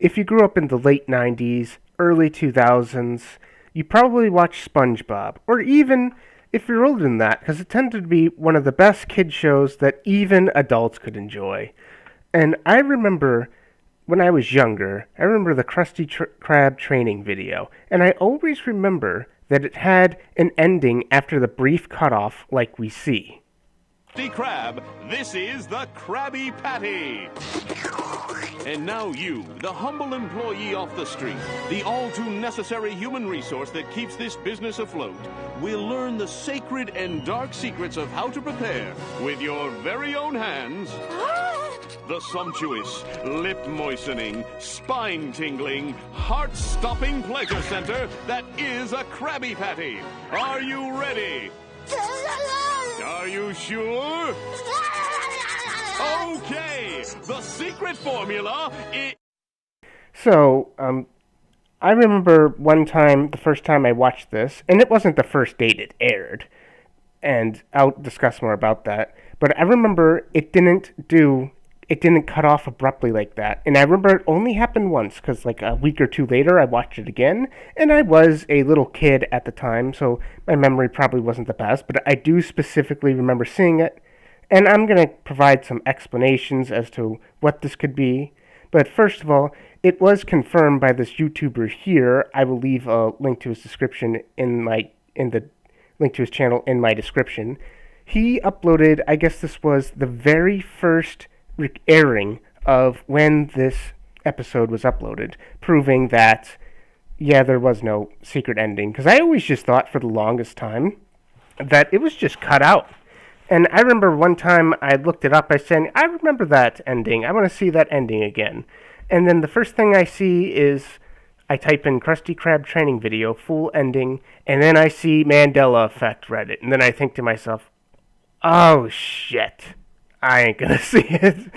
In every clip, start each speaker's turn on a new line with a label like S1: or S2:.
S1: if you grew up in the late 90s, early 2000s, you probably watched SpongeBob. Or even if you're older than that, because it tended to be one of the best kid shows that even adults could enjoy. And I remember when I was younger, I remember the Krusty Krab training video, and I always remember that it had an ending after the brief cutoff like we see.
S2: Krusty Krab, this is the Krabby Patty. And now you, the humble employee off the street, the all-too-necessary human resource that keeps this business afloat, will learn the sacred and dark secrets of how to prepare, with your very own hands, the sumptuous, lip-moistening, spine-tingling, heart-stopping pleasure center that is a Krabby Patty. Are you ready? Are you sure? Okay, the secret formula is...
S1: So, I remember one time, the first time I watched this, and it wasn't the first date it aired, and I'll discuss more about that, but I remember it didn't cut off abruptly like that, and I remember it only happened once, because like a week or two later I watched it again, and I was a little kid at the time, so my memory probably wasn't the best, but I do specifically remember seeing it, and I'm going to provide some explanations as to what this could be. But first of all, it was confirmed by this YouTuber here. I will leave a link to his description in the link to his channel in my description. He uploaded, I guess this was the very first airing of when this episode was uploaded, proving that, yeah, there was no secret ending. Because I always just thought for the longest time that it was just cut out. And I remember one time I looked it up, I said, I remember that ending. I want to see that ending again. And then the first thing I see is I type in Krusty Krab training video, full ending, and then I see Mandela effect Reddit. And then I think to myself, oh shit, I ain't gonna see it.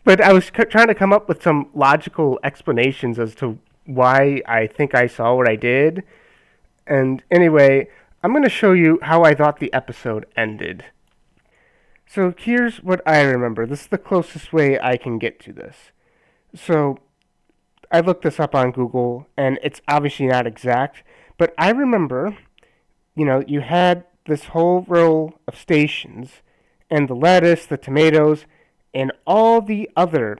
S1: But I was trying to come up with some logical explanations as to why I think I saw what I did. And anyway, I'm going to show you how I thought the episode ended. So here's what I remember. This is the closest way I can get to this. So I looked this up on Google, and it's obviously not exact, but I remember, you had this whole row of stations, and the lettuce, the tomatoes, and all the other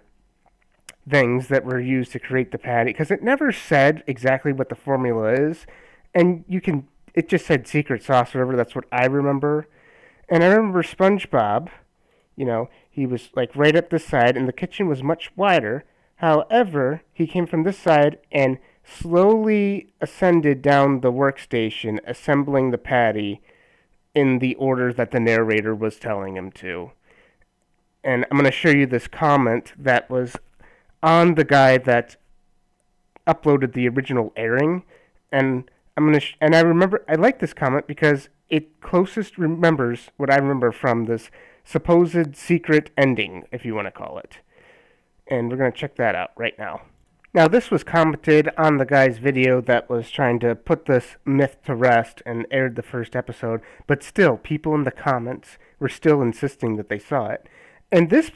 S1: things that were used to create the patty, because it never said exactly what the formula is, and it just said secret sauce or whatever. That's what I remember. And I remember SpongeBob, he was like right at this side, and the kitchen was much wider. However, he came from this side and slowly ascended down the workstation, assembling the patty in the order that the narrator was telling him to. And I'm going to show you this comment that was on the guy that uploaded the original airing, and I remember I like this comment because it closest remembers what I remember from this supposed secret ending, if you want to call it. And we're going to check that out right now. Now, this was commented on the guy's video that was trying to put this myth to rest and aired the first episode, but still, people in the comments were still insisting that they saw it. And this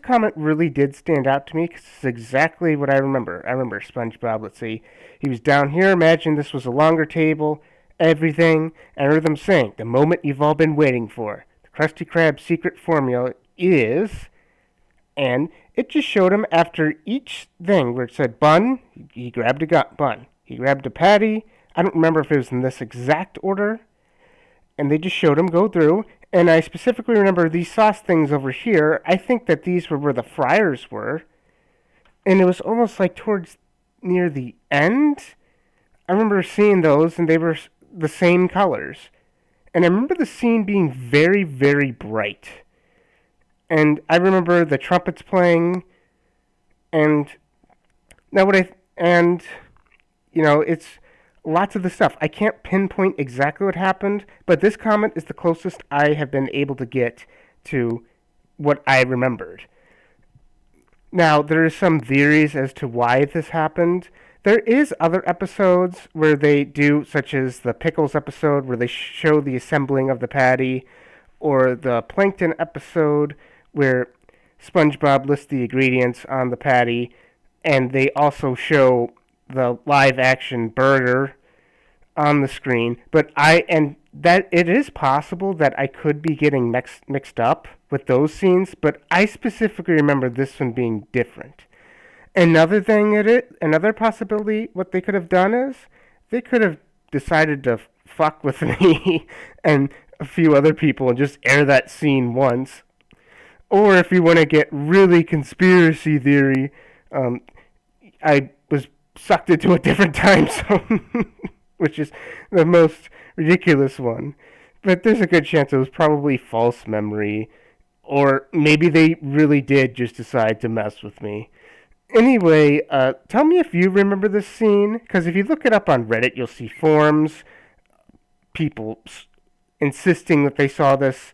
S1: comment really did stand out to me because it's exactly what I remember. I remember SpongeBob, let's see, he was down here, imagine this was a longer table, everything, and I heard them saying, the moment you've all been waiting for. The Krusty Krab secret formula is, and it just showed him after each thing where it said bun, he grabbed a bun. He grabbed a patty. I don't remember if it was in this exact order. And they just showed him go through. And I specifically remember these sauce things over here. I think that these were where the fryers were. And it was almost like towards near the end. I remember seeing those, and they were the same colors. And I remember the scene being very, very bright. And I remember the trumpets playing, and it's lots of the stuff. I can't pinpoint exactly what happened, but this comment is the closest I have been able to get to what I remembered. Now, there are some theories as to why this happened. There is other episodes where they do, such as the pickles episode, where they show the assembling of the patty, or the plankton episode, where SpongeBob lists the ingredients on the patty, and they also show the live action burger on the screen. But that it is possible that I could be getting mixed up with those scenes, but I specifically remember this one being different. Another possibility, what they could have done is they could have decided to fuck with me and a few other people and just air that scene once. Or if you want to get really conspiracy theory, um, I was sucked into a different time zone, which is the most ridiculous one. But there's a good chance it was probably false memory, or maybe they really did just decide to mess with me. Anyway, tell me if you remember this scene, because if you look it up on Reddit, you'll see forums, people insisting that they saw this,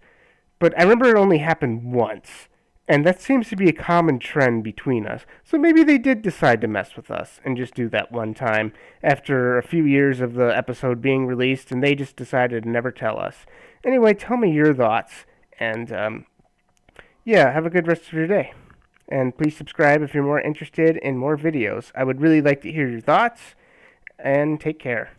S1: but I remember it only happened once, and that seems to be a common trend between us. So maybe they did decide to mess with us and just do that one time after a few years of the episode being released, and they just decided to never tell us. Anyway, tell me your thoughts, and yeah, have a good rest of your day. And please subscribe if you're more interested in more videos. I would really like to hear your thoughts, and take care.